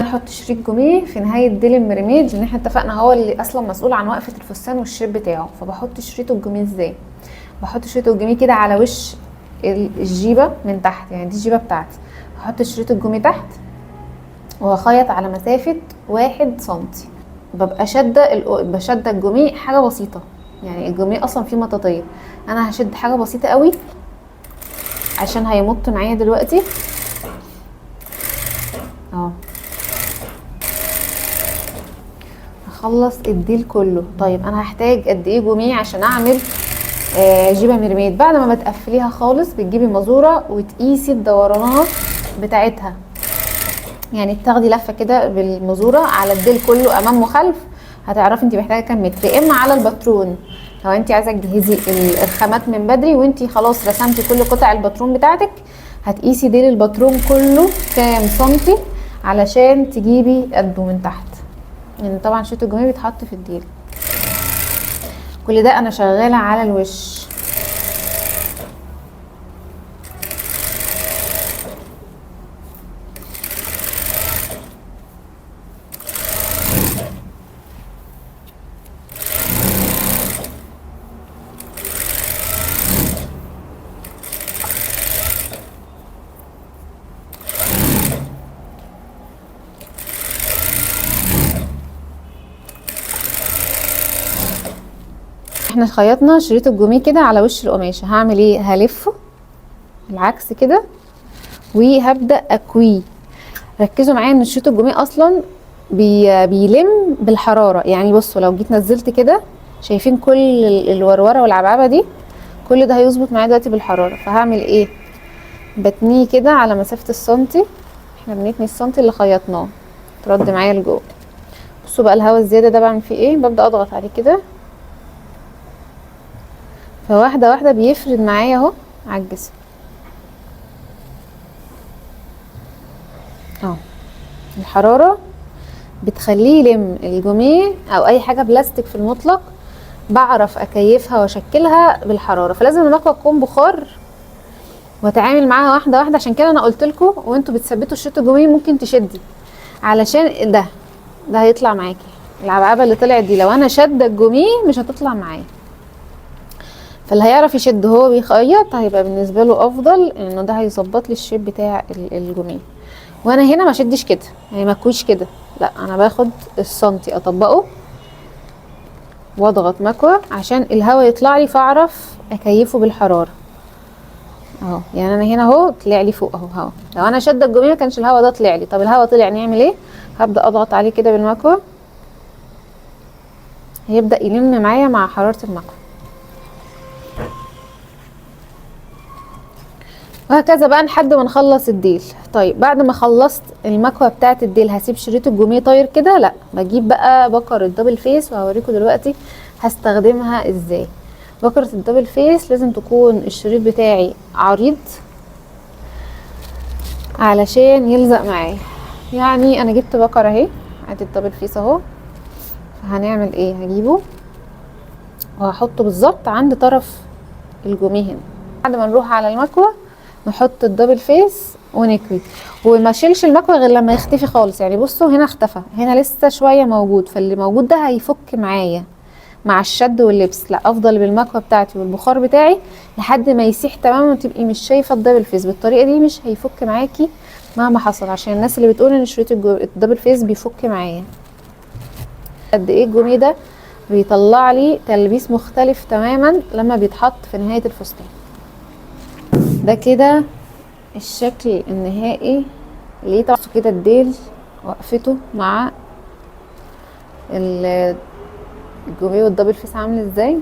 نحط شريط جوميه في نهايه ديل المرميد، لان احنا اتفقنا هو اللي اصلا مسؤول عن وقفه الفستان والشيب بتاعه. فبحط شريط الجوميه ازاي؟ بحط شريط الجوميه كده على وش الجيبه من تحت، يعني دي الجيبه بتاعتي، هحط شريط الجوميه تحت وهخيط على مسافه 1 سنتي. ببقى بشده الجوميه حاجه بسيطه، يعني الجوميه اصلا فيه مطاطيه، انا هشد حاجه بسيطه قوي عشان هيمط معايا دلوقتي اهو. هخلص الديل كله. طيب انا هحتاج قد ايه جوميه عشان اعمل جيبه ميرميد؟ بعد ما بتقفليها خالص بتجيبي مازوره وتقيسي الدورانات بتاعتها، يعني تاخدي لفه كده بالمازوره على الديل كله امام وخلف، هتعرفي انت محتاجه كام متر. يا اما على الباترون لو انت عايزه تجهزي الخامات من بدري وانت خلاص رسمتي كل قطع الباترون بتاعتك، هتقيسي ديل الباترون كله كام سنتي علشان تجيبي قده من تحت، يعني طبعا شريط الجوميه بيتحط في الديل. كل ده انا شغاله على الوش. احنا خيطنا شريط الجوميه كده على وش القماشه، هعمل ايه؟ هلفه العكس كده وهبدا اكويه. ركزوا معايا ان شريط الجوميه اصلا بيلم بالحراره، يعني بصوا لو جيت نزلت كده شايفين كل الوروره والعبعبه دي، كل ده هيظبط معايا دلوقتي بالحراره. فهعمل ايه؟ بتنيه كده على مسافه السنتي، احنا بنتني السنتي اللي خيطناه ترد معايا لجوه. بصوا بقى الهواء الزياده ده بعمل فيه ايه؟ ببدا اضغط عليه كده، فواحده واحده بيفرد معايا اهو على الجسم اهو. الحراره بتخليه يلم الجوميه او اي حاجه بلاستيك في المطلق، بعرف اكيفها واشكلها بالحراره. فلازم المكوه تكون بخار واتعامل معاها واحده واحده. عشان كده انا قلت لكم وانتوا بتثبتوا شريط الجوميه ممكن تشدي، علشان ده هيطلع معاكي. العبعبه اللي طلعت دي لو انا شاده الجوميه مش هتطلع معايا، فاللي هيعرف يشد هو بيخيط هيبقى بالنسبه له افضل، انه ده هيظبط لي الشيب بتاع الجوميه. وانا هنا ما شدش كده، يعني ما اكويش كده، لا انا باخد السنتي اطبقه واضغط مكوه عشان الهواء يطلع لي، فاعرف اكيفه بالحراره اهو. يعني انا هنا اهو طلع لي فوق اهو هوا، لو انا شاده الجوميه ما كانش الهواء ده طلع لي. طب الهواء طلع نعمل ايه؟ هبدا اضغط عليه كده بالمكوه، هيبدا يلم معايا مع حراره المكوه، وهكذا بقى لحد ما نخلص الديل. طيب بعد ما خلصت المكوه بتاعه الديل هسيب شريط الجوميه طاير كده؟ لا، بجيب بقى بكره الدبل فيس وهوريكم دلوقتي هستخدمها ازاي. بكره الدبل فيس لازم تكون الشريط بتاعي عريض علشان يلزق معايا. يعني انا جبت بكره اهي، ادي الدبل فيس اهو. هنعمل ايه؟ هجيبه وهحطه بالظبط عند طرف الجوميه هنا. بعد ما نروح على المكوه نحط الدبل فيس ونكوي، وما شيلش المكوه غير لما يختفي خالص. يعني بصوا هنا اختفى، هنا لسه شويه موجود، فاللي موجود ده هيفك معايا مع الشد واللبس. لا، افضل بالمكوه بتاعتي والبخار بتاعي لحد ما يسيح تماما وتبقي مش شايفه الدبل فيس. بالطريقه دي مش هيفك معاكي مهما حصل، عشان الناس اللي بتقول ان شريط الدبل فيس بيفك معايا. قد ايه الجوميه ده بيطلع لي تلبيس مختلف تماما لما بيتحط في نهايه الفستان. ده كده الشكل النهائي ليه. طبعا كده الديل وقفته مع الجوميه والدبل فيس عامل ازاي.